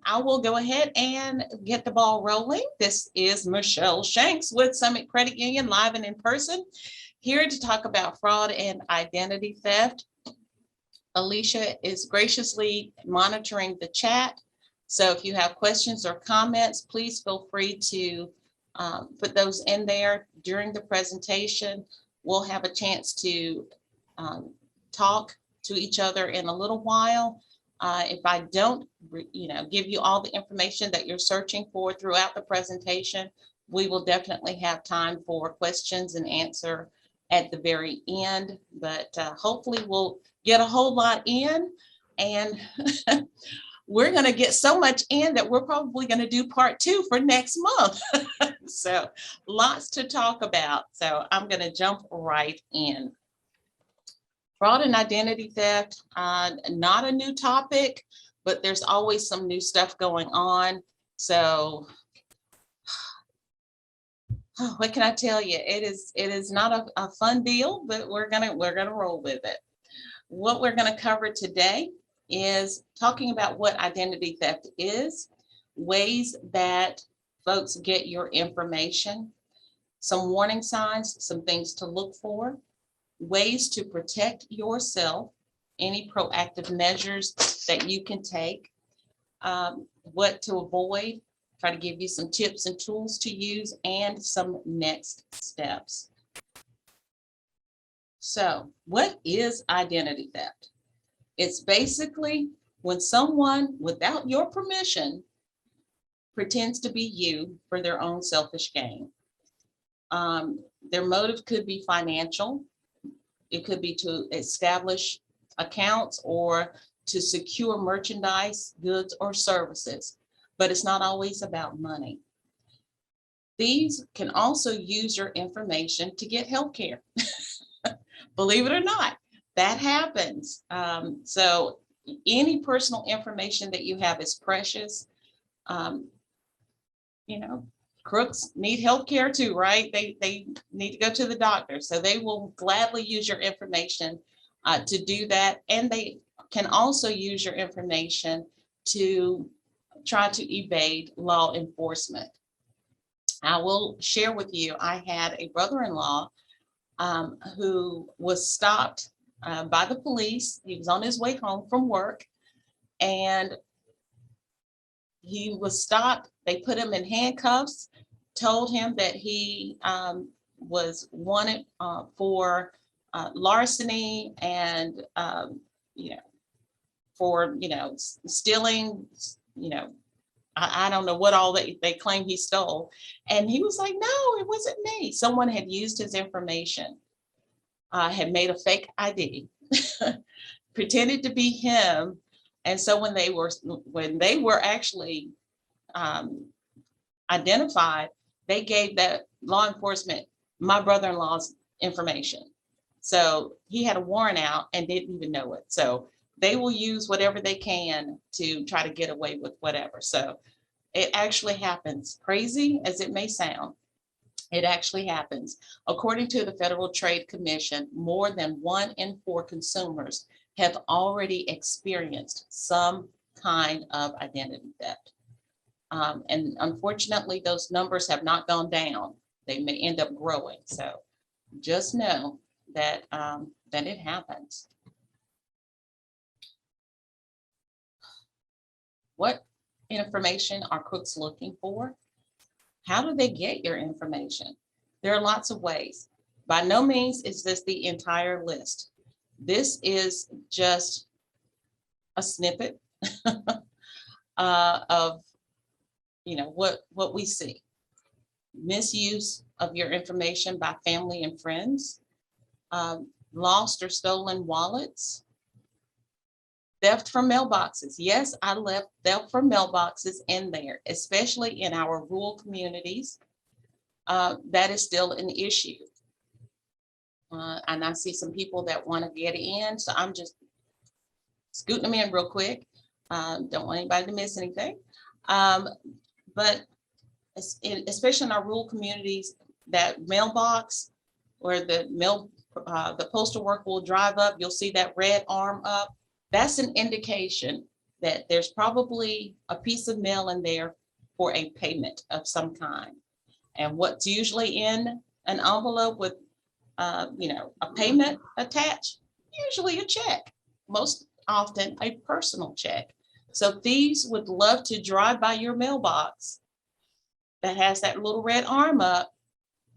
I will go ahead and get the ball rolling. This is Michelle Shanks with Summit Credit Union, live and in person, here to talk about fraud and identity theft. Alicia is graciously monitoring the chat. So if you have questions or comments, please feel free to put those in there during the presentation. We'll have a chance to talk to each other in a little while. If I don't, give you all the information that you're searching for throughout the presentation, we will definitely have time for questions and answer at the very end. But hopefully we'll get a whole lot in, and we're going to get so much in that we're probably going to do part 2 for next month. So lots to talk about. So I'm going to jump right in. Fraud and identity theft, not a new topic, but there's always some new stuff going on. So what can I tell you? It is not a fun deal, but we're gonna roll with it. What we're gonna cover today is talking about what identity theft is, ways that folks get your information, some warning signs, some things to look for, ways to protect yourself, any proactive measures that you can take, what to avoid, try to give you some tips and tools to use, and some next steps. So, what is identity theft? It's basically when someone, without your permission, pretends to be you for their own selfish gain. Their motive could be financial. It could be to establish accounts or to secure merchandise, goods, or services, but it's not always about money. These can also use your information to get health care. Believe it or not, that happens. So any personal information that you have is precious. Crooks need health care too, right? They need to go to the doctor. So they will gladly use your information to do that. And they can also use your information to try to evade law enforcement. I will share with you, I had a brother-in-law who was stopped by the police. He was on his way home from work, and he was stopped. They put him in handcuffs, told him that he was wanted for larceny and for stealing. I don't know what all they claim he stole, and he was like, "No, it wasn't me." Someone had used his information, had made a fake ID, pretended to be him. And so when they were actually identified, they gave that law enforcement my brother-in-law's information. So he had a warrant out and didn't even know it. So they will use whatever they can to try to get away with whatever. So it actually happens. Crazy as it may sound, it actually happens. According to the Federal Trade Commission, more than 1 in 4 consumers have already experienced some kind of identity theft. And unfortunately, those numbers have not gone down. They may end up growing. So just know that, that it happens. What information are crooks looking for? How do they get your information? There are lots of ways. By no means is this the entire list. This is just a snippet of what we see. Misuse of your information by family and friends, lost or stolen wallets, theft from mailboxes. Yes, I left theft from mailboxes in there, especially in our rural communities. That is still an issue. And I see some people that want to get in, so I'm just scooting them in real quick. Don't want anybody to miss anything. But especially in our rural communities, that mailbox where the postal worker will drive up, you'll see that red arm up. That's an indication that there's probably a piece of mail in there for a payment of some kind. And what's usually in an envelope with, a payment attached? Usually a check, most often a personal check. So thieves would love to drive by your mailbox that has that little red arm up,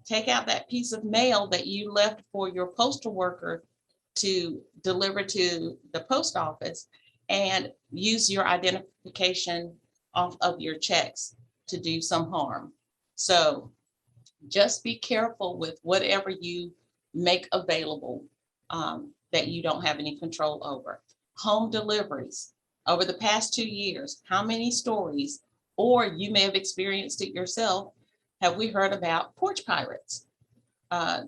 take out that piece of mail that you left for your postal worker to deliver to the post office, and use your identification off of your checks to do some harm. So just be careful with whatever you make available, that you don't have any control over. Home deliveries. Over the past 2 years, how many stories, or you may have experienced it yourself, have we heard about porch pirates?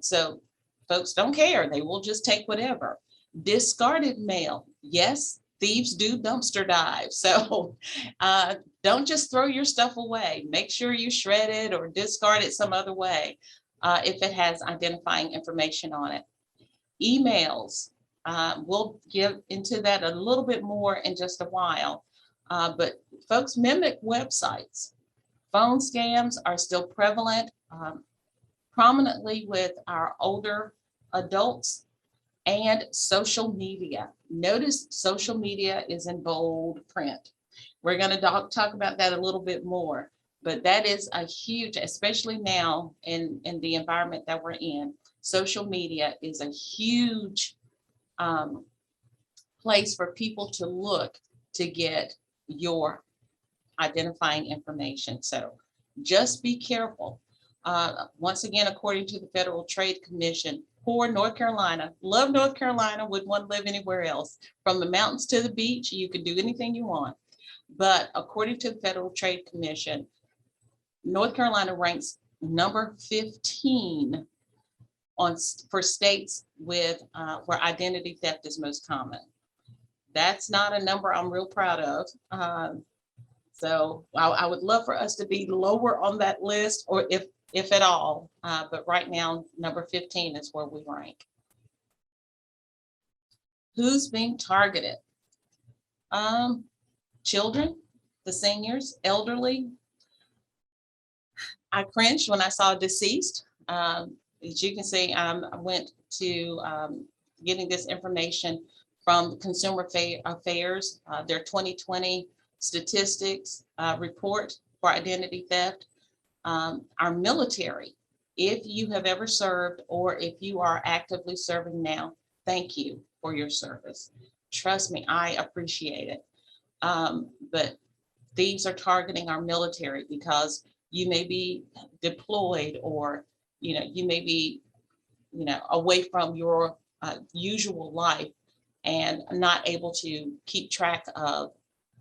So folks don't care. They will just take whatever. Discarded mail. Yes, thieves do dumpster dive. So don't just throw your stuff away. Make sure you shred it or discard it some other way if it has identifying information on it. Emails. We'll get into that a little bit more in just a while. But folks mimic websites. Phone scams are still prevalent, prominently with our older adults, and social media. Notice social media is in bold print. We're going to talk about that a little bit more, but that is a huge, especially now in the environment that we're in. Social media is a huge place for people to look to get your identifying information. So just be careful. Once again, according to the Federal Trade Commission, poor North Carolina, love North Carolina, wouldn't want to live anywhere else. From the mountains to the beach, you can do anything you want. But according to the Federal Trade Commission, North Carolina ranks number 15 for states with where identity theft is most common. That's not a number I'm real proud of. So I would love for us to be lower on that list, or if at all, but right now, number 15 is where we rank. Who's being targeted? Children, the seniors, elderly. I cringed when I saw deceased. As you can see, I went to getting this information from Consumer Affairs, their 2020 statistics report for identity theft. Our military, if you have ever served or if you are actively serving now, thank you for your service. Trust me, I appreciate it. But thieves are targeting our military because you may be deployed, or you may be away from your usual life and not able to keep track of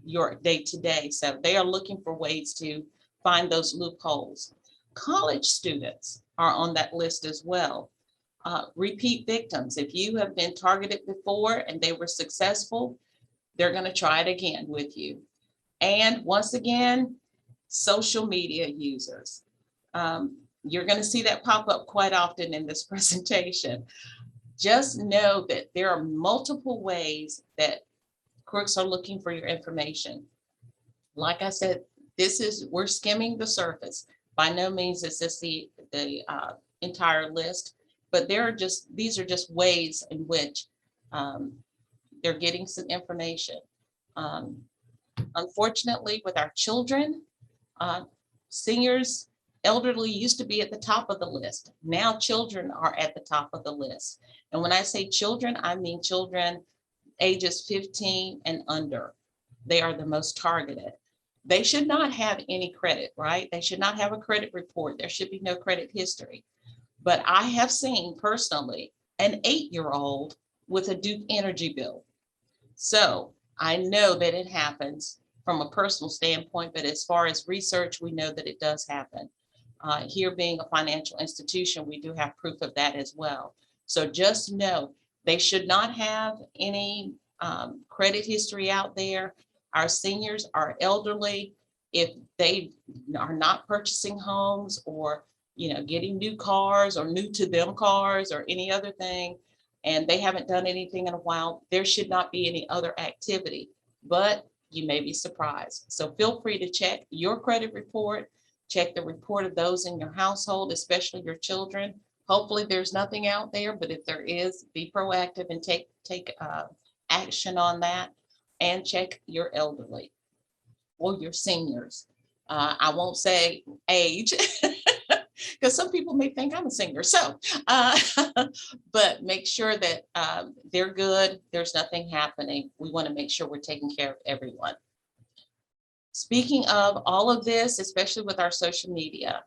your day-to-day. So they are looking for ways to find those loopholes. College students are on that list as well. Repeat victims. If you have been targeted before and they were successful, they're going to try it again with you. And once again, social media users. You're going to see that pop up quite often in this presentation. Just know that there are multiple ways that crooks are looking for your information. Like I said, we're skimming the surface. By no means is this the entire list, but these are just ways in which they're getting some information. Unfortunately, with our children, seniors, elderly used to be at the top of the list. Now children are at the top of the list. And when I say children, I mean children ages 15 and under. They are the most targeted. They should not have any credit, right? They should not have a credit report. There should be no credit history. But I have seen personally an 8-year-old with a Duke Energy bill. So I know that it happens from a personal standpoint, but as far as research, we know that it does happen. Here being a financial institution, we do have proof of that as well. So just know they should not have any credit history out there. Our seniors, our elderly, if they are not purchasing homes or getting new cars or new to them cars or any other thing, and they haven't done anything in a while, there should not be any other activity. But you may be surprised. So feel free to check your credit report, check the report of those in your household, especially your children. Hopefully there's nothing out there, but if there is, be proactive and take action on that, and check your elderly or your seniors. I won't say age because some people may think I'm a senior. So, but make sure that they're good. There's nothing happening. We want to make sure we're taking care of everyone. Speaking of all of this, especially with our social media,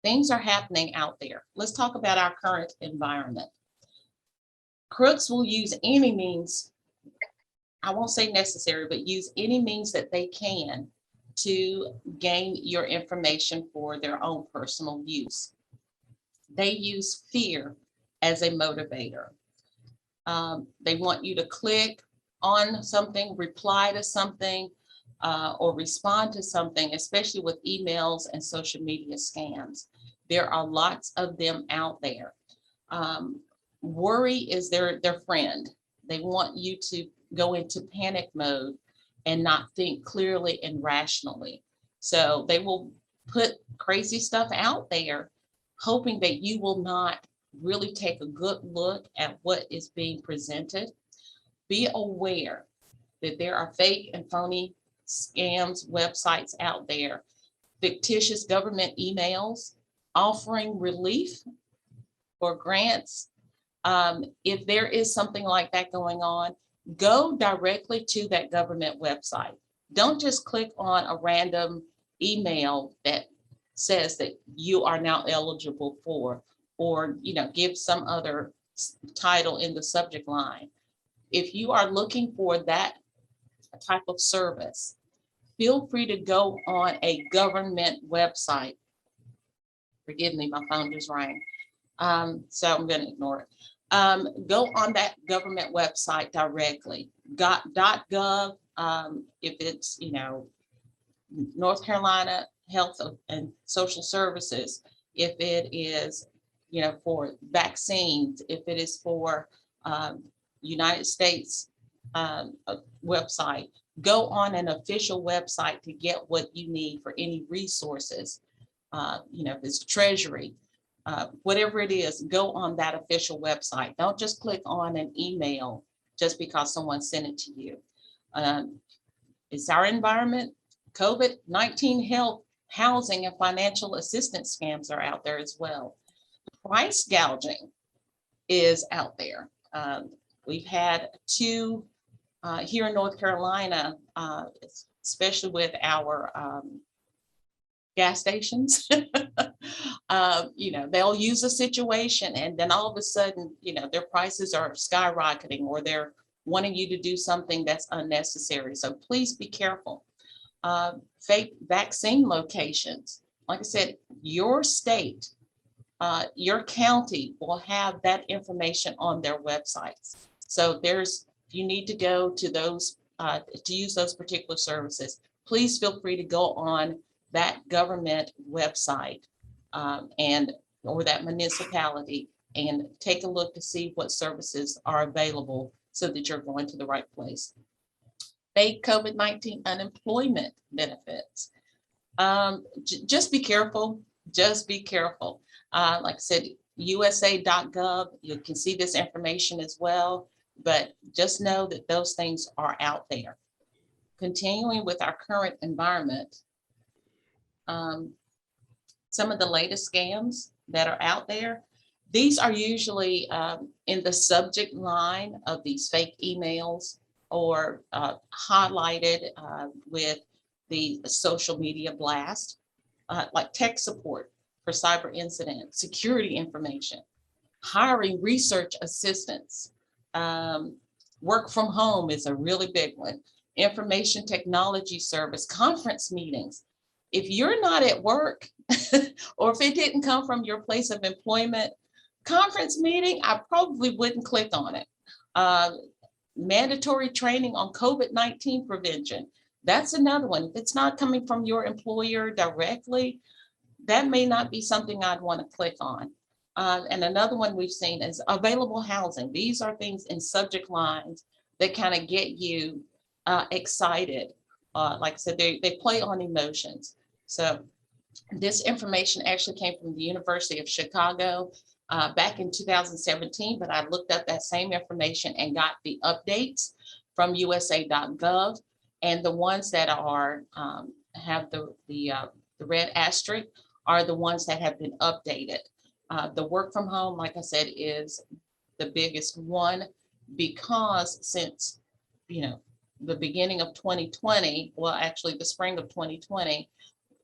things are happening out there. Let's talk about our current environment. Crooks will use any means, I won't say necessary, but use any means that they can to gain your information for their own personal use. They use fear as a motivator. They want you to click on something, reply to something, or respond to something, especially with emails and social media scams. There are lots of them out there. Worry is their friend. They want you to go into panic mode and not think clearly and rationally. So they will put crazy stuff out there, hoping that you will not really take a good look at what is being presented. Be aware that there are fake and phony scams, websites out there, fictitious government emails offering relief or grants. If there is something like that going on, go directly to that government website. Don't just click on a random email that says that you are now eligible for, or give some other title in the subject line. If you are looking for that type of service, feel free to go on a government website. Forgive me, my phone just rang. So I'm going to ignore it. Go on that government website directly. .gov, if it's, North Carolina Health and Social Services, if it is, for vaccines, if it is for United States website, go on an official website to get what you need for any resources. If it's Treasury, whatever it is, go on that official website. Don't just click on an email just because someone sent it to you. It's our environment. COVID-19 health, housing, and financial assistance scams are out there as well. Price gouging is out there. We've had two here in North Carolina, especially with our gas stations. They'll use a situation and then all of a sudden, their prices are skyrocketing, or they're wanting you to do something that's unnecessary. So please be careful. Fake vaccine locations. Like I said, your state, your county will have that information on their websites. So if you need to go to those, to use those particular services, please feel free to go on that government website or that municipality and take a look to see what services are available so that you're going to the right place. Fake COVID-19 unemployment benefits. Just be careful. Just be careful. Like I said, USA.gov, you can see this information as well, but just know that those things are out there. Continuing with our current environment, some of the latest scams that are out there, these are usually in the subject line of these fake emails, or highlighted with the social media blast, like tech support for cyber incidents, security information, hiring research assistants, work from home is a really big one, information technology service, conference meetings. If you're not at work, or if it didn't come from your place of employment, conference meeting, I probably wouldn't click on it. Mandatory training on COVID-19 prevention. That's another one. If it's not coming from your employer directly, that may not be something I'd want to click on. And another one we've seen is available housing. These are things in subject lines that kind of get you excited. Like I said, they play on emotions. So this information actually came from the University of Chicago back in 2017, but I looked up that same information and got the updates from USA.gov, and the ones that are have the red asterisk are the ones that have been updated. The work from home, like I said, is the biggest one, because since, you know, the beginning of 2020, well, actually the spring of 2020,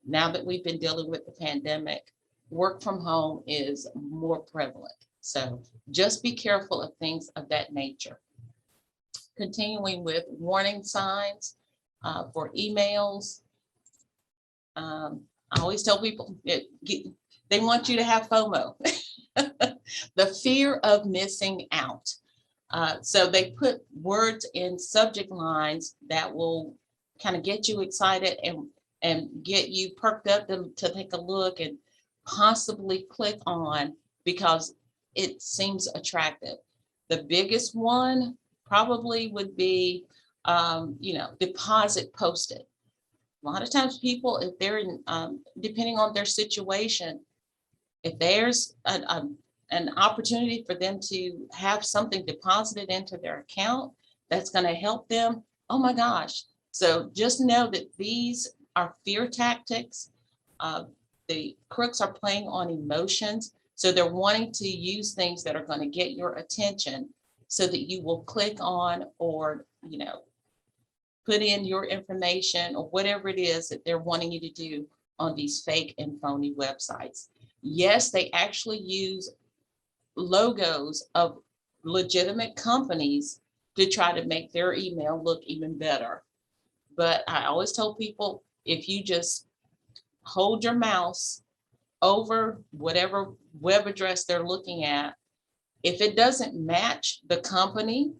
now that we've been dealing with the pandemic, work from home is more prevalent. So just be careful of things of that nature. Continuing with warning signs for emails. I always tell people they want you to have FOMO, the fear of missing out. So they put words in subject lines that will kind of get you excited and get you perked up to take a look and possibly click on, because it seems attractive. The biggest one probably would be, deposit posted. A lot of times people, if they're in, depending on their situation, if there's an opportunity for them to have something deposited into their account that's going to help them, oh my gosh. So just know that these are fear tactics. The crooks are playing on emotions. So they're wanting to use things that are going to get your attention so that you will click on, or, put in your information or whatever it is that they're wanting you to do on these fake and phony websites. Yes, they actually use logos of legitimate companies to try to make their email look even better. But I always tell people, if you just hold your mouse over whatever web address they're looking at, if it doesn't match the company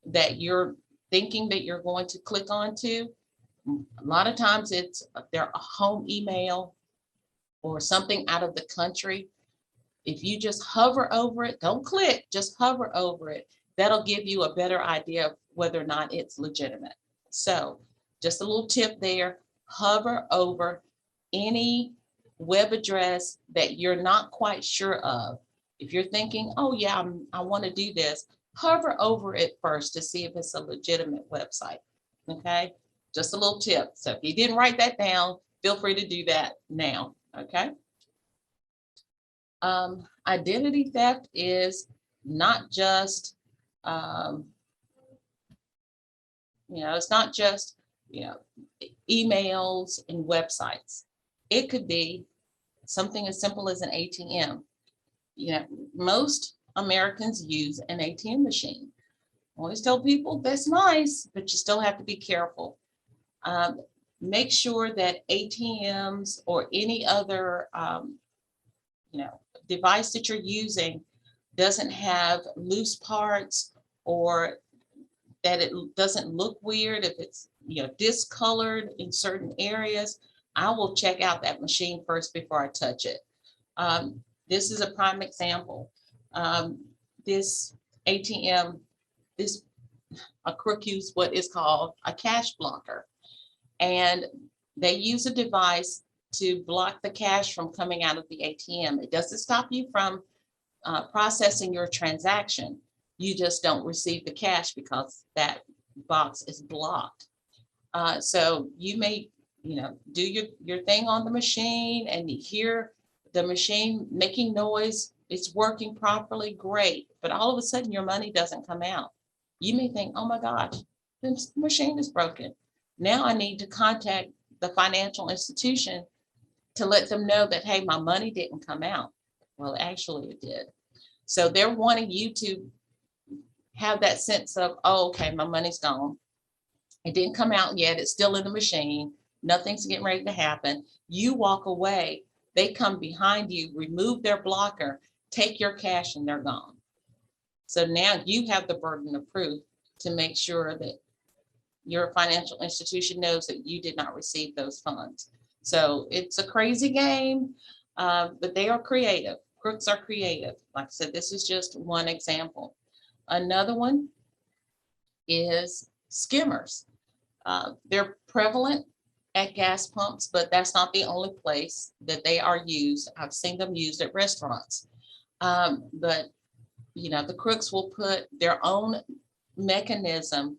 that you're thinking that you're going to click onto, a lot of times it's their home email or something out of the country. If you just hover over it, don't click, just hover over it. That'll give you a better idea of whether or not it's legitimate. So just a little tip there, hover over any web address that you're not quite sure of. If you're thinking, oh yeah, I want to do this, hover over it first to see if it's a legitimate website. Okay, just a little tip. So if you didn't write that down, feel free to do that now. Okay. Identity theft is not just, it's not just, emails and websites. It could be something as simple as an ATM. Most Americans use an ATM machine. I always tell people that's nice, but you still have to be careful. Make sure that ATMs or any other, device that you're using doesn't have loose parts, or that it doesn't look weird. If it's, discolored in certain areas, I will check out that machine first before I touch it. This is a prime example. This ATM, a crook used what is called a cash blocker, and they use a device to block the cash from coming out of the ATM. It doesn't stop you from processing your transaction. You just don't receive the cash because that box is blocked. So you may, do your thing on the machine, and you hear the machine making noise. It's working properly, great. But all of a sudden your money doesn't come out. You may think, oh my gosh, the machine is broken. Now I need to contact the financial institution to let them know that, hey, my money didn't come out. Well, actually it did. So they're wanting you to have that sense of, oh, okay, my money's gone. It didn't come out yet. It's still in the machine. Nothing's getting ready to happen. You walk away. They come behind you, remove their blocker, take your cash, and they're gone. So now you have the burden of proof to make sure that your financial institution knows that you did not receive those funds. So it's a crazy game, but they are creative. Crooks are creative. Like I said, this is just one example. Another one is skimmers. They're prevalent at gas pumps, but that's not the only place that they are used. I've seen them used at restaurants. But the crooks will put their own mechanism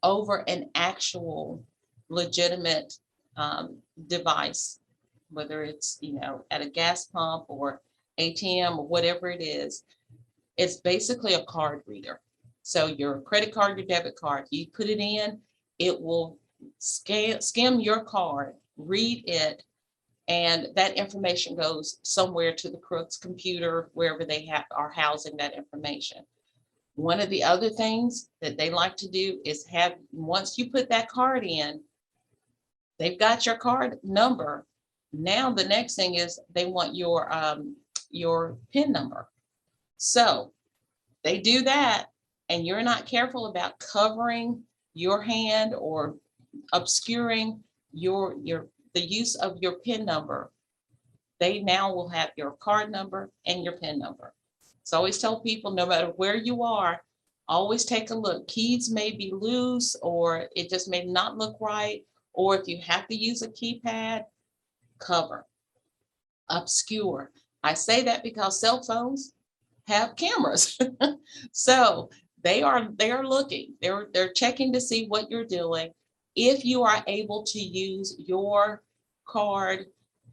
over an actual legitimate device, whether it's at a gas pump or ATM or whatever it is. It's basically a card reader. So your credit card, your debit card, you put it in, it will skim your card, read it, and that information goes somewhere to the crook's computer, wherever they are housing that information. One of the other things that they like to do is once you put that card in, they've got your card number. Now the next thing is they want your PIN number. So they do that, and you're not careful about covering your hand or obscuring the use of your PIN number. They now will have your card number and your PIN number. So I always tell people, no matter where you are, always take a look. Keys may be loose, or it just may not look right. Or if you have to use a keypad, cover, obscure. I say that because cell phones have cameras. So they are looking, they're checking to see what you're doing. If you are able to use your card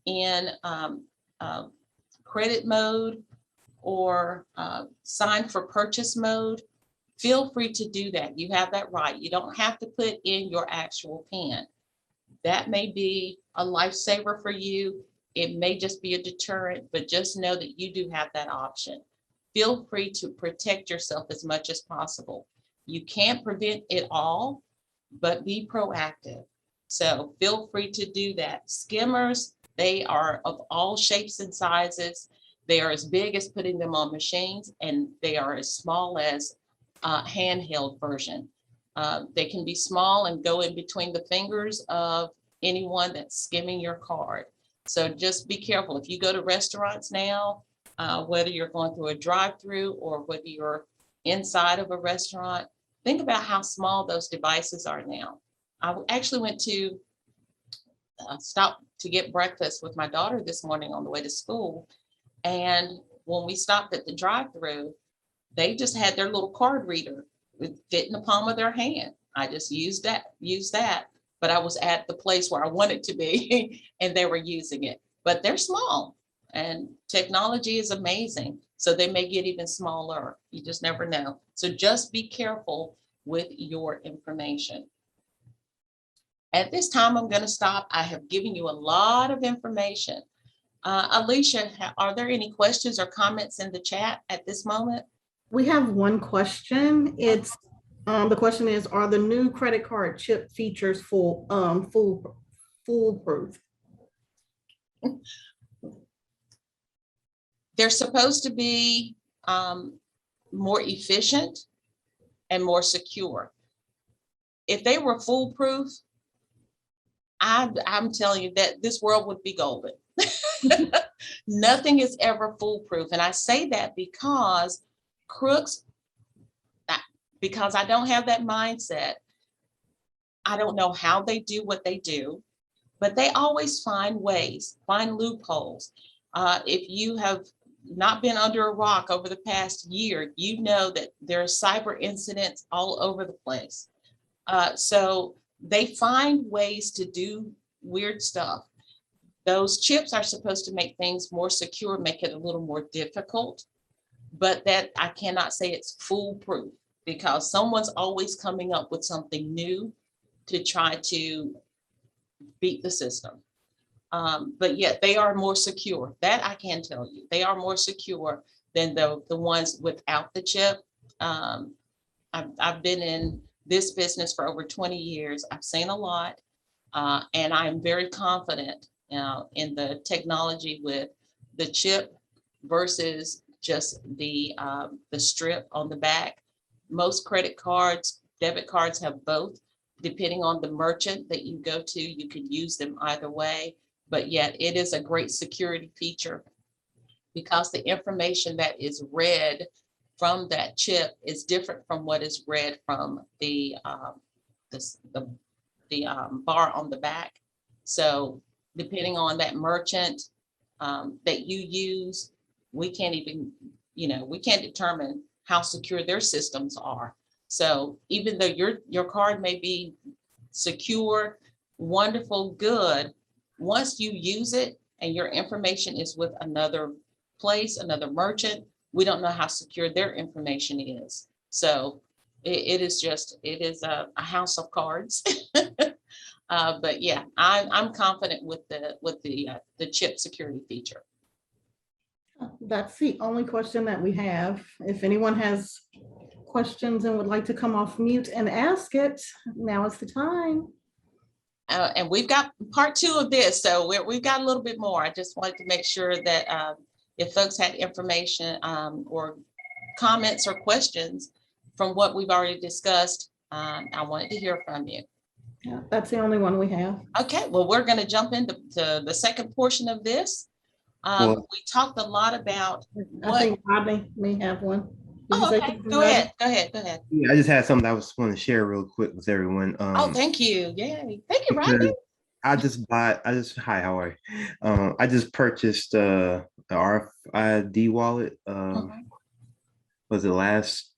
in credit mode or sign for purchase mode, feel free to do that. You have that right. You don't have to put in your actual PIN. That may be a lifesaver for you. It may just be a deterrent, but just know that you do have that option. Feel free to protect yourself as much as possible. You can't prevent it all, but be proactive. So feel free to do that. Skimmers, they are of all shapes and sizes. They are as big as putting them on machines, and they are as small as handheld version. They can be small and go in between the fingers of anyone that's skimming your card. So just be careful. If you go to restaurants now, whether you're going through a drive-through or whether you're inside of a restaurant, think about how small those devices are now. I actually went to stop to get breakfast with my daughter this morning on the way to school. And when we stopped at the drive-through, they just had their little card reader fit in the palm of their hand. I just used that, but I was at the place where I wanted to be and they were using it. But they're small, and technology is amazing. So they may get even smaller. You just never know. So just be careful with your information. At this time, I'm going to stop. I have given you a lot of information. Alicia, are there any questions or comments in the chat at this moment? We have one question. It's the question is, are the new credit card chip features foolproof? They're supposed to be more efficient and more secure. If they were foolproof, I'm telling you that this world would be golden. Nothing is ever foolproof. And I say that because crooks, because I don't have that mindset. I don't know how they do what they do, but they always find ways, find loopholes. If you have not been under a rock over the past year, you know that there are cyber incidents all over the place. So they find ways to do weird stuff. Those chips are supposed to make things more secure, make it a little more difficult, but that I cannot say it's foolproof, because someone's always coming up with something new to try to beat the system. But yet they are more secure. That I can tell you. They are more secure than the ones without the chip. I've been in this business for over 20 years. I've seen a lot, and I'm very confident in the technology with the chip versus just the strip on the back. Most credit cards, debit cards have both. Depending on the merchant that you go to, you can use them either way, but yet it is a great security feature because the information that is read from that chip is different from what is read from this, bar on the back. So depending on that merchant that you use, we can't even, we can't determine how secure their systems are. So even though your card may be secure, wonderful, good, once you use it and your information is with another place, another merchant, we don't know how secure their information is. So it is a house of cards. But yeah, I'm confident with the chip security feature. That's the only question that we have. If anyone has questions and would like to come off mute and ask it, now is the time. And we've got part 2 of this, so we've got a little bit more. I just wanted to make sure that if folks had information or comments or questions from what we've already discussed, I wanted to hear from you. Yeah, that's the only one we have. Okay, well, we're going to jump into the second portion of this. We talked a lot about I think Rodney may have one. Oh, okay. Go ahead. Yeah, I just had something I was want to share real quick with everyone. Oh, thank you. Yay. Thank you, Rodney. Hi, how are you? I just purchased the RFID wallet. Was it last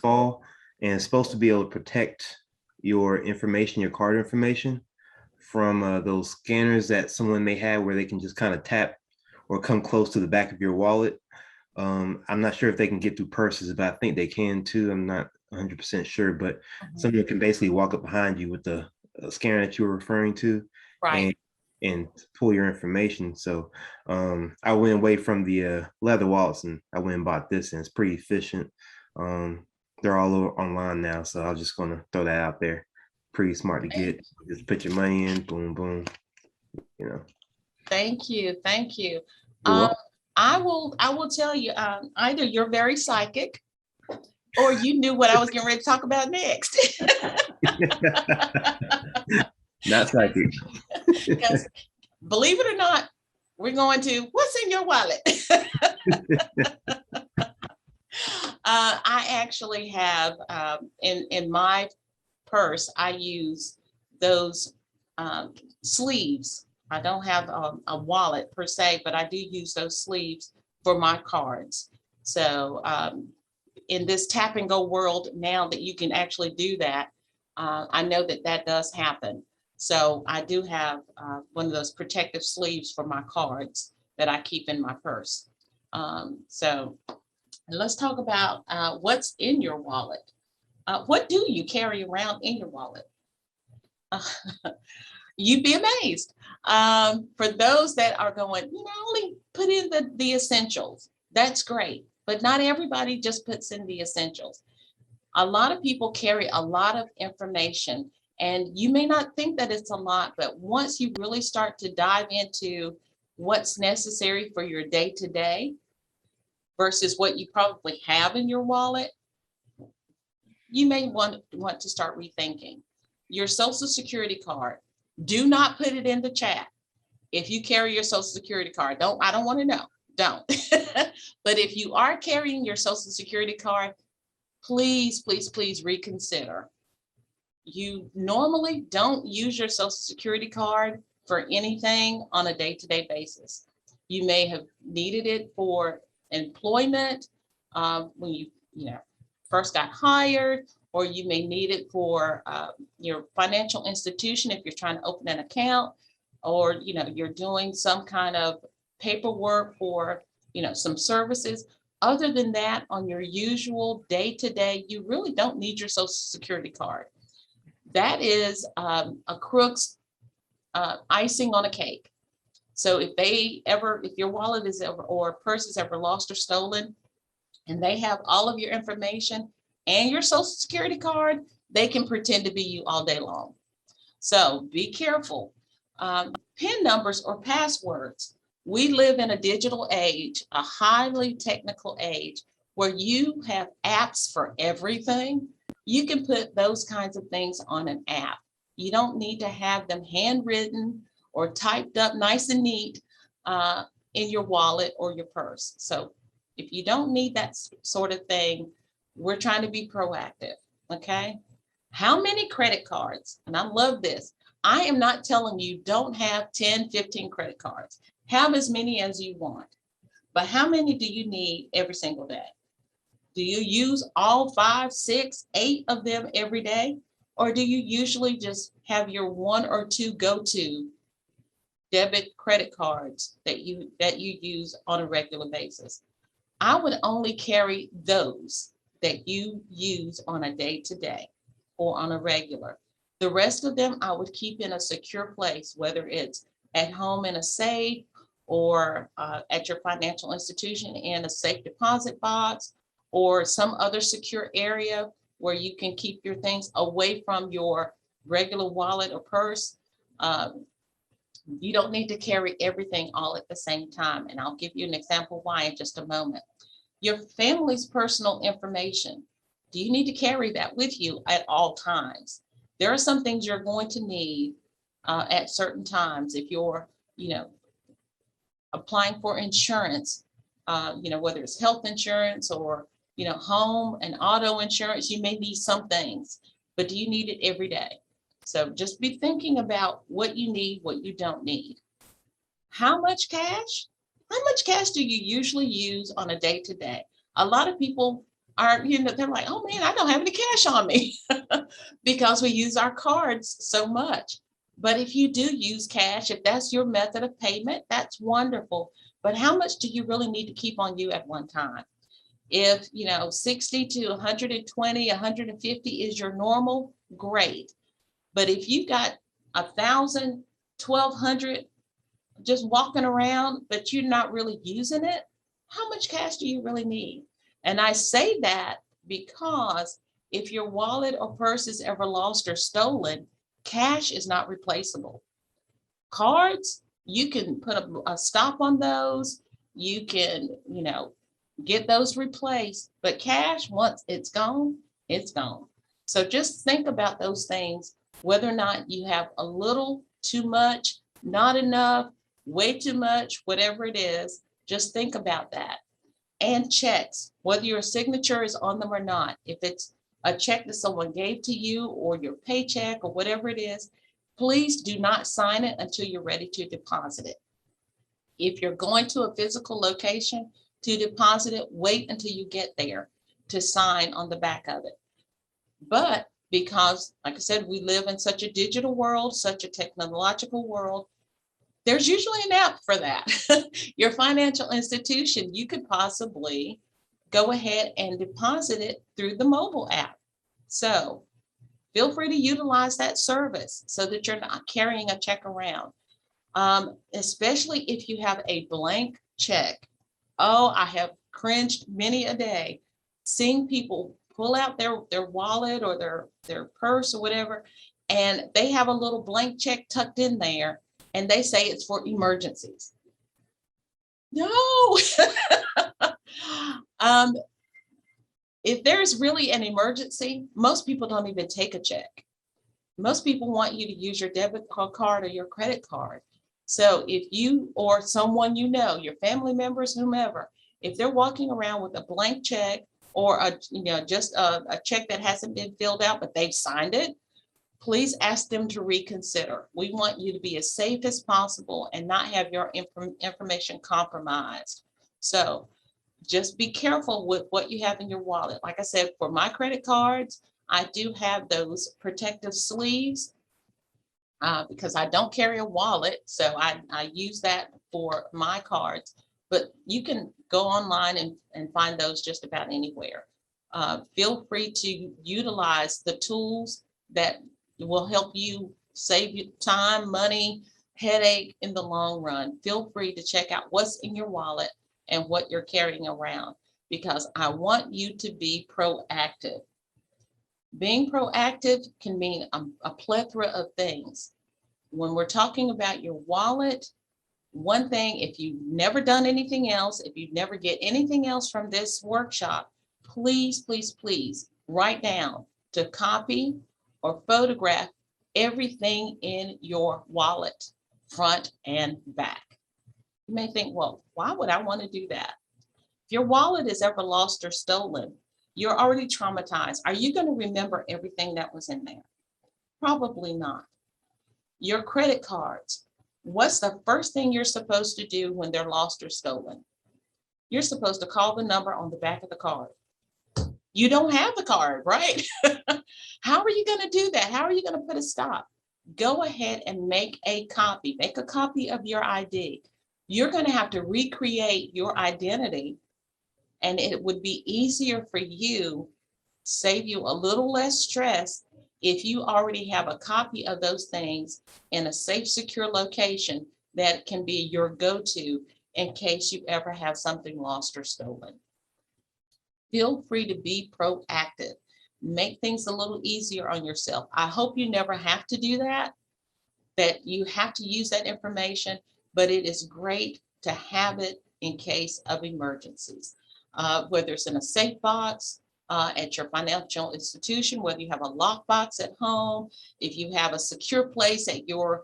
fall? And it's supposed to be able to protect your information, your card information, from those scanners that someone may have where they can just kind of tap or come close to the back of your wallet. I'm not sure if they can get through purses, but I think they can too. I'm not 100% sure, but someone can basically walk up behind you with the scanner that you were referring to, right, and pull your information. So I went away from the leather wallets and I went and bought this, and it's pretty efficient. They're all over online now, so I'm just gonna throw that out there. Pretty smart to get. Just put your money in, boom, boom. Thank you. You're I will tell you, either you're very psychic or you knew what I was getting ready to talk about next. Not psychic. Because believe it or not, we're going to what's in your wallet. I actually have in my purse, I use those sleeves. I don't have a wallet per se, but I do use those sleeves for my cards. So in this tap and go world now that you can actually do that, I know that does happen. So I do have one of those protective sleeves for my cards that I keep in my purse. So let's talk about what's in your wallet. What do you carry around in your wallet? You'd be amazed. For those that are going, only put in the essentials. That's great, but not everybody just puts in the essentials. A lot of people carry a lot of information, and you may not think that it's a lot, but once you really start to dive into what's necessary for your day-to-day versus what you probably have in your wallet, you may want to start rethinking. Your Social Security card, do not put it in the chat. If you carry your Social Security card, I don't want to know, don't. But if you are carrying your Social Security card, please, please, please reconsider. You normally don't use your Social Security card for anything on a day-to-day basis. You may have needed it for employment when you first got hired, or you may need it for your financial institution if you're trying to open an account, or you're doing some kind of paperwork for some services. Other than that, on your usual day-to-day, you really don't need your Social Security card. That is a crook's icing on a cake. So if your wallet is ever, or purse is ever lost or stolen, and they have all of your information and your Social Security card, they can pretend to be you all day long. So be careful. PIN numbers or passwords. We live in a digital age, a highly technical age, where you have apps for everything. You can put those kinds of things on an app. You don't need to have them handwritten or typed up nice and neat in your wallet or your purse. So If you don't need that sort of thing, we're trying to be proactive, okay? How many credit cards? And I love this. I am not telling you don't have 10, 15 credit cards. Have as many as you want. But how many do you need every single day? Do you use all 5, 6, 8 of them every day? Or do you usually just have your 1 or 2 go-to debit credit cards that you use on a regular basis? I would only carry those that you use on a day-to-day or on a regular. The rest of them I would keep in a secure place, whether it's at home in a safe or at your financial institution in a safe deposit box or some other secure area where you can keep your things away from your regular wallet or purse. You don't need to carry everything all at the same time. And I'll give you an example why in just a moment. Your family's personal information. Do you need to carry that with you at all times? There are some things you're going to need at certain times. If you're, applying for insurance, whether it's health insurance or, home and auto insurance, you may need some things, but do you need it every day? So just be thinking about what you need, what you don't need. How much cash? How much cash do you usually use on a day-to-day? A lot of people are, they're like, oh man, I don't have any cash on me because we use our cards so much. But if you do use cash, if that's your method of payment, that's wonderful. But how much do you really need to keep on you at one time? If, 60 to 120, 150 is your normal, great. But if you got 1,000, 1,200 just walking around, but you're not really using it, how much cash do you really need? And I say that because if your wallet or purse is ever lost or stolen, cash is not replaceable. Cards, you can put a stop on those. You can, get those replaced, but cash, once it's gone, it's gone. So just think about those things, whether or not you have a little too much, not enough, way too much, whatever it is, just think about that. And checks, whether your signature is on them or not. If it's a check that someone gave to you or your paycheck or whatever it is, please do not sign it until you're ready to deposit it. If you're going to a physical location to deposit it, wait until you get there to sign on the back of it. But because, like I said, we live in such a digital world, such a technological world, there's usually an app for that. Your financial institution, you could possibly go ahead and deposit it through the mobile app. So feel free to utilize that service so that you're not carrying a check around, especially if you have a blank check. Oh, I have cringed many a day seeing people pull out their wallet or their purse or whatever, and they have a little blank check tucked in there, and they say it's for emergencies. No. If there's really an emergency, most people don't even take a check. Most people want you to use your debit card or your credit card. So if you or someone your family members, whomever, if they're walking around with a blank check or just a check that hasn't been filled out, but they've signed it, please ask them to reconsider. We want you to be as safe as possible and not have your information compromised. So just be careful with what you have in your wallet. Like I said, for my credit cards, I do have those protective sleeves because I don't carry a wallet. So I use that for my cards, but you can go online and find those just about anywhere. Feel free to utilize the tools that will help you save you time, money, headache in the long run. Feel free to check out what's in your wallet and what you're carrying around, because I want you to be proactive. Being proactive can mean a plethora of things. When we're talking about your wallet, one thing, if you've never done anything else, if you never get anything else from this workshop, please, please, please write down to copy or photograph everything in your wallet, front and back. You may think, well, why would I want to do that? If your wallet is ever lost or stolen, you're already traumatized. Are you going to remember everything that was in there? Probably not. Your credit cards. What's the first thing you're supposed to do when they're lost or stolen? You're supposed to call the number on the back of the card. You don't have the card, right? How are you going to do that? How are you going to put a stop? Go ahead and make a copy. Make a copy of your ID. You're going to have to recreate your identity, and it would be easier for you, save you a little less stress if you already have a copy of those things in a safe, secure location that can be your go-to in case you ever have something lost or stolen. Feel free to be proactive. Make things a little easier on yourself. I hope you never have to do that you have to use that information, but it is great to have it in case of emergencies. Whether it's in a safe box, at your financial institution, whether you have a lockbox at home, if you have a secure place at your,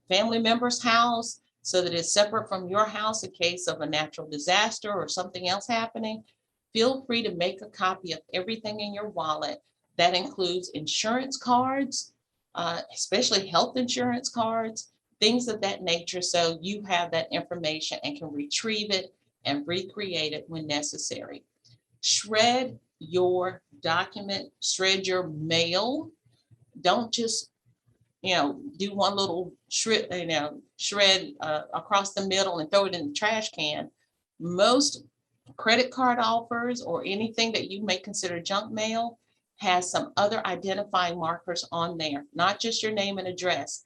family member's house, so that it's separate from your house in case of a natural disaster or something else happening. Feel free to make a copy of everything in your wallet. That includes insurance cards, especially health insurance cards, things of that nature, so you have that information and can retrieve it and recreate it when necessary. Shred your document, shred your mail. Don't just, do one little shred across the middle and throw it in the trash can. Most credit card offers or anything that you may consider junk mail has some other identifying markers on there, not just your name and address.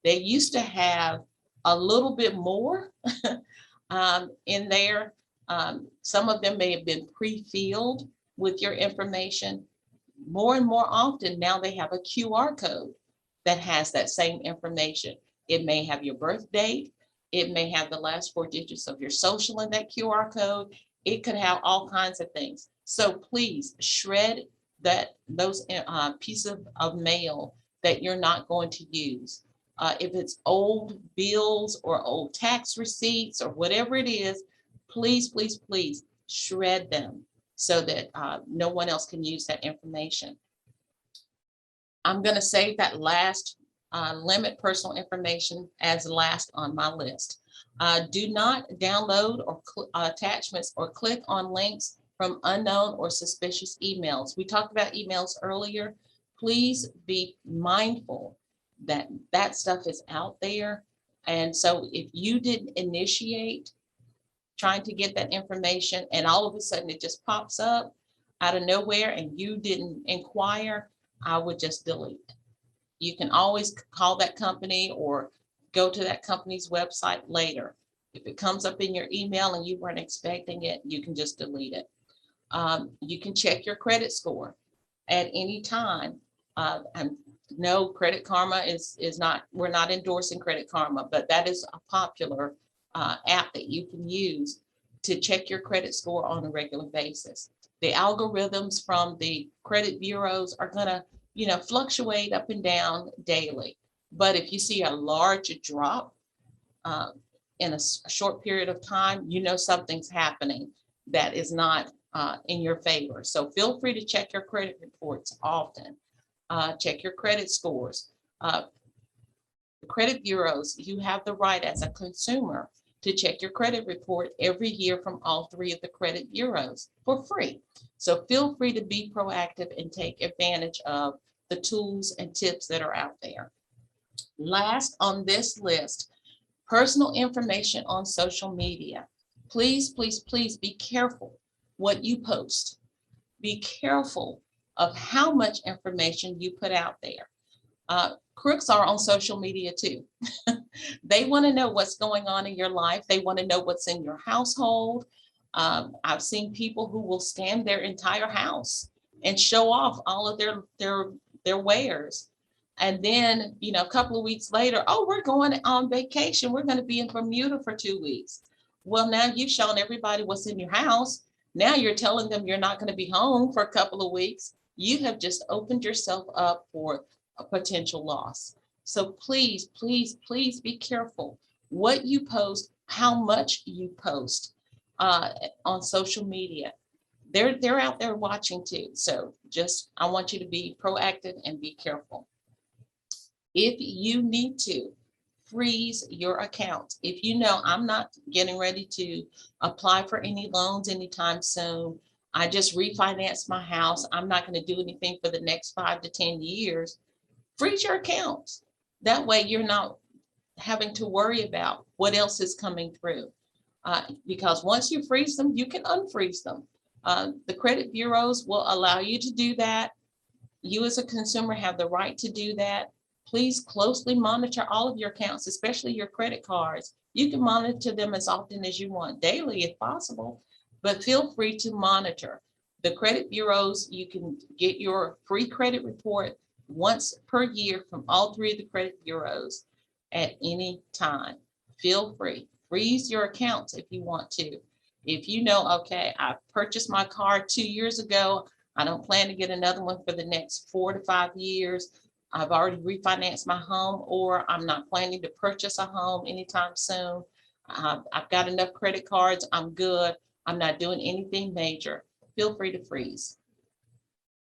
They used to have a little bit more in there. Some of them may have been pre-filled with your information. More and more often now they have a QR code that has that same information. It may have your birth date. It may have the last 4 digits of your social in that QR code. It could have all kinds of things. So please shred those pieces of mail that you're not going to use. If it's old bills or old tax receipts or whatever it is, please, please, please shred them so that no one else can use that information. I'm going to save that last limit personal information as last on my list. Do not download or attachments or click on links from unknown or suspicious emails. We talked about emails earlier. Please be mindful that that stuff is out there. And so if you didn't initiate trying to get that information and all of a sudden it just pops up out of nowhere and you didn't inquire, I would just delete. You can always call that company or go to that company's website later. If it comes up in your email and you weren't expecting it, you can just delete it. You can check your credit score at any time. And no, Credit Karma is not, we're not endorsing Credit Karma, but that is a popular app that you can use to check your credit score on a regular basis. The algorithms from the credit bureaus are gonna, fluctuate up and down daily. But if you see a large drop in a short period of time, something's happening that is not in your favor. So feel free to check your credit reports often. Check your credit scores. The credit bureaus, you have the right as a consumer to check your credit report every year from all 3 of the credit bureaus for free. So feel free to be proactive and take advantage of the tools and tips that are out there. Last on this list, personal information on social media. Please, please, please be careful what you post. Be careful of how much information you put out there. Crooks are on social media too. They want to know what's going on in your life. They want to know what's in your household. I've seen people who will scan their entire house and show off all of their wares. And then, a couple of weeks later, oh, we're going on vacation. We're going to be in Bermuda for 2 weeks. Well, now you've shown everybody what's in your house. Now you're telling them you're not going to be home for a couple of weeks. You have just opened yourself up for a potential loss. So please, please, please be careful what you post, how much you post. on social media. They're out there watching too. So just, I want you to be proactive and be careful. If you need to freeze your account, if you know I'm not getting ready to apply for any loans anytime soon, I just refinanced my house, I'm not going to do anything for the next 5 to 10 years, freeze your accounts. That way you're not having to worry about what else is coming through. Because once you freeze them, you can unfreeze them. The credit bureaus will allow you to do that. You as a consumer have the right to do that. Please closely monitor all of your accounts, especially your credit cards. You can monitor them as often as you want, daily if possible, but feel free to monitor. The credit bureaus, you can get your free credit report once per year from all 3 of the credit bureaus at any time. Feel free. Freeze your accounts if you want to. If you know, okay, I purchased my car 2 years ago, I don't plan to get another one for the next 4 to 5 years. I've already refinanced my home, or I'm not planning to purchase a home anytime soon. I've got enough credit cards. I'm good. I'm not doing anything major. Feel free to freeze.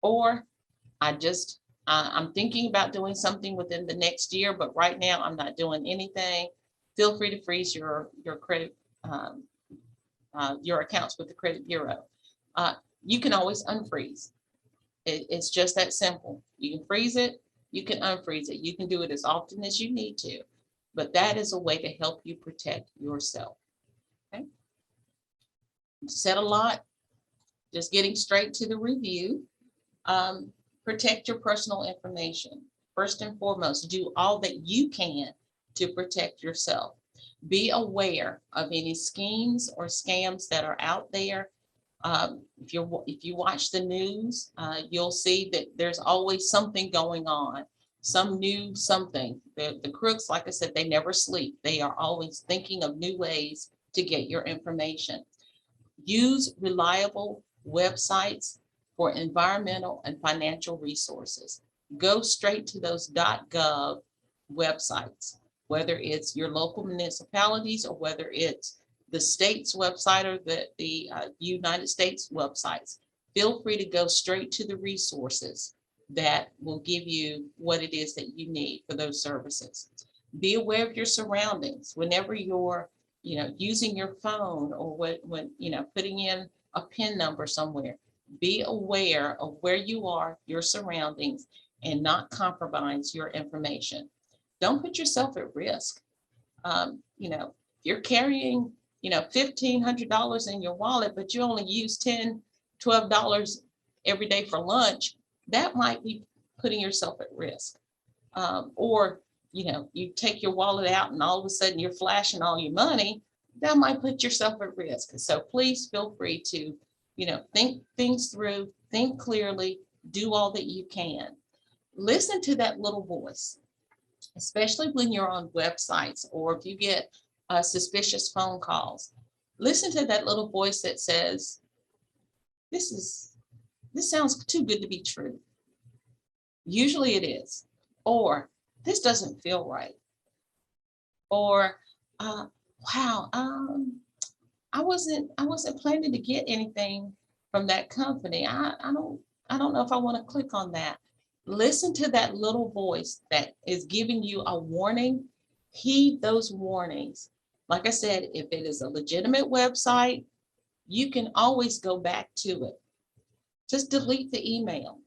Or I'm thinking about doing something within the next year, but right now I'm not doing anything. Feel free to freeze your credit, your accounts with the credit bureau. You can always unfreeze. It's just that simple. You can freeze it, you can unfreeze it. You can do it as often as you need to, but that is a way to help you protect yourself. Okay. Said a lot, just getting straight to the review. Protect your personal information. First and foremost, do all that you can to protect yourself. Be aware of any schemes or scams that are out there. If you watch the news, you'll see that there's always something going on, some new something. The crooks, like I said, they never sleep. They are always thinking of new ways to get your information. Use reliable websites for environmental and financial resources. Go straight to those .gov websites, whether it's your local municipalities or whether it's the state's website or the United States websites. Feel free to go straight to the resources that will give you what it is that you need for those services. Be aware of your surroundings whenever you're using your phone, or when putting in a PIN number somewhere. Be aware of where you are, your surroundings, and not compromise your information. Don't put yourself at risk. If you're carrying $1,500 in your wallet, but you only use $10, $12 every day for lunch, that might be putting yourself at risk. Or you take your wallet out and all of a sudden you're flashing all your money, that might put yourself at risk. So please feel free to think things through, think clearly, do all that you can. Listen to that little voice, especially when you're on websites or if you get suspicious phone calls. Listen to that little voice that says, this sounds too good to be true. Usually it is. Or this doesn't feel right. Or wow, I wasn't planning to get anything from that company. I don't know if I want to click on that. Listen to that little voice that is giving you a warning. Heed those warnings. Like I said, if it is a legitimate website, you can always go back to it. Just delete the email,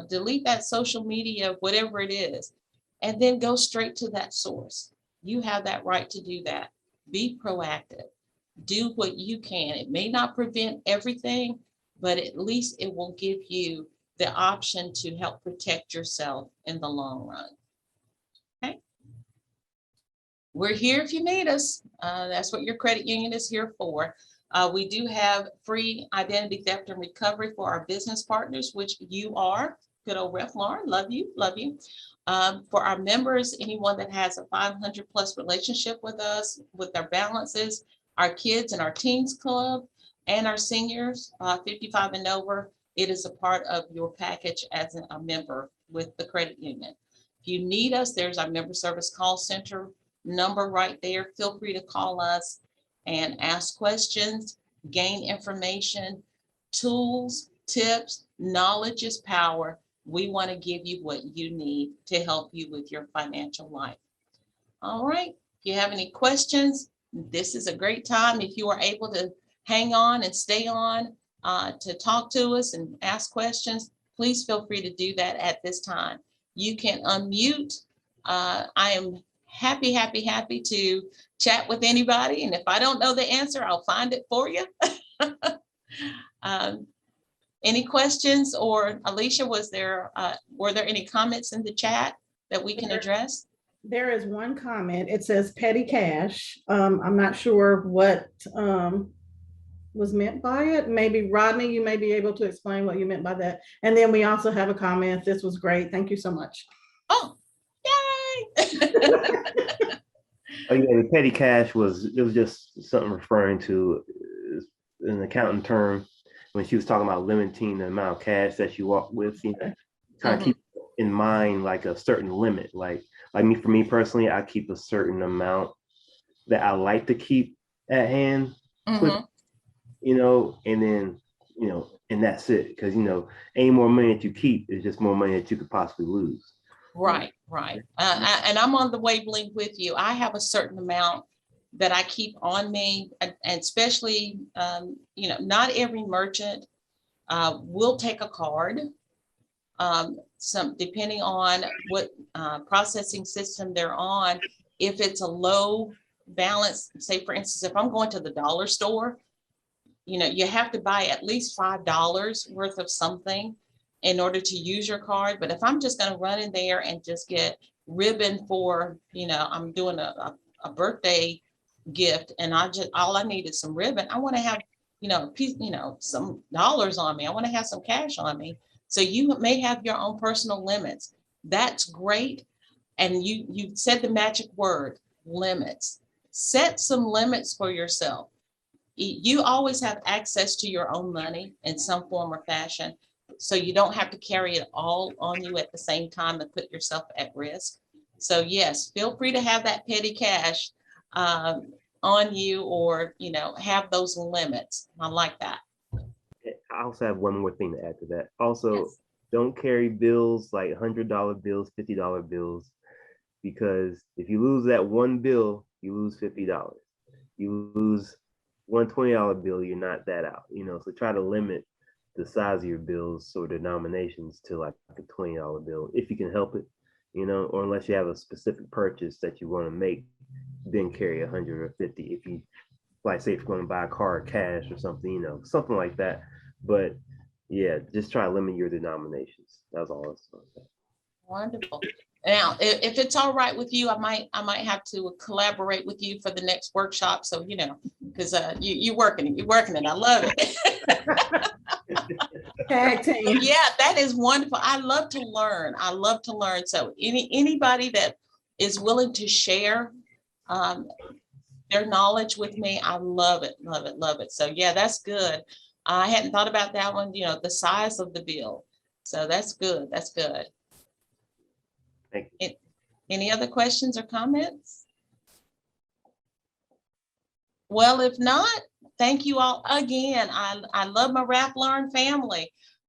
delete that social media, whatever it is, and then go straight to that source. You have that right to do that. Be proactive. Do what you can. It may not prevent everything, but at least it will give you the option to help protect yourself in the long run. Okay. We're here if you need us. That's what your credit union is here for. We do have free identity theft and recovery for our business partners, which you are. Good old Ref Lauren, love you, love you. For our members, anyone that has a 500 plus relationship with us, with their balances, our kids and our teens club, and our seniors, 55 and over, it is a part of your package as a member with the credit union. If you need us, there's our member service call center number right there. Feel free to call us and ask questions, gain information, tools, tips. Knowledge is power. We want to give you what you need to help you with your financial life. All right. If you have any questions, this is a great time. If you are able to hang on and stay on to talk to us and ask questions, please feel free to do that at this time. You can unmute. I am happy to chat with anybody. And if I don't know the answer, I'll find it for you. Any questions? Or Alicia, were there any comments in the chat that we can address? There is one comment. It says petty cash. I'm not sure what was meant by it. Maybe Rodney, you may be able to explain what you meant by that. And then we also have a comment. This was great. Thank you so much. Oh, yay. Oh, yeah, the petty cash was just something referring to an accounting term when she was talking about limiting the amount of cash that you walk with, kind of keep in mind like a certain limit. Like for me personally, I keep a certain amount that I like to keep at hand, and then, and that's it. Because, any more money that you keep is just more money that you could possibly lose. Right. And I'm on the wavelength with you. I have a certain amount that I keep on me, and especially, not every merchant will take a card. Some depending on what processing system they're on. If it's a low balance, say for instance, if I'm going to the dollar store, you have to buy at least $5 worth of something in order to use your card. But if I'm just going to run in there and just get ribbon for, I'm doing a birthday gift, and all I need is some ribbon. I want to have, some dollars on me. I want to have some cash on me. So you may have your own personal limits. That's great. And you said the magic word, limits. Set some limits for yourself. You always have access to your own money in some form or fashion. So you don't have to carry it all on you at the same time and put yourself at risk. So yes, feel free to have that petty cash on you, or, have those limits. I like that. I also have one more thing to add to that. Also, yes. Don't carry bills like $100 bills, $50 bills, because if you lose that one bill, you lose $50. You lose one $20 bill, you're not that out. So try to limit the size of your bills or denominations to like a $20 bill if you can help it, or unless you have a specific purchase that you want to make, then carry 100 or 50. If you, like, say if you're going to buy a car or cash or something, something like that. But yeah, just try to limit your denominations. That's all I was going to say. Wonderful. Now, if it's all right with you, I might have to collaborate with you for the next workshop. So, because you're working it. I love it. Tag team. Yeah, that is wonderful. I love to learn. So anybody that is willing to share their knowledge with me, I love it. So yeah, that's good. I hadn't thought about that one, the size of the bill. So that's good. Thank you. Any other questions or comments? Well, if not, thank you all again. I love my Rap Learn family.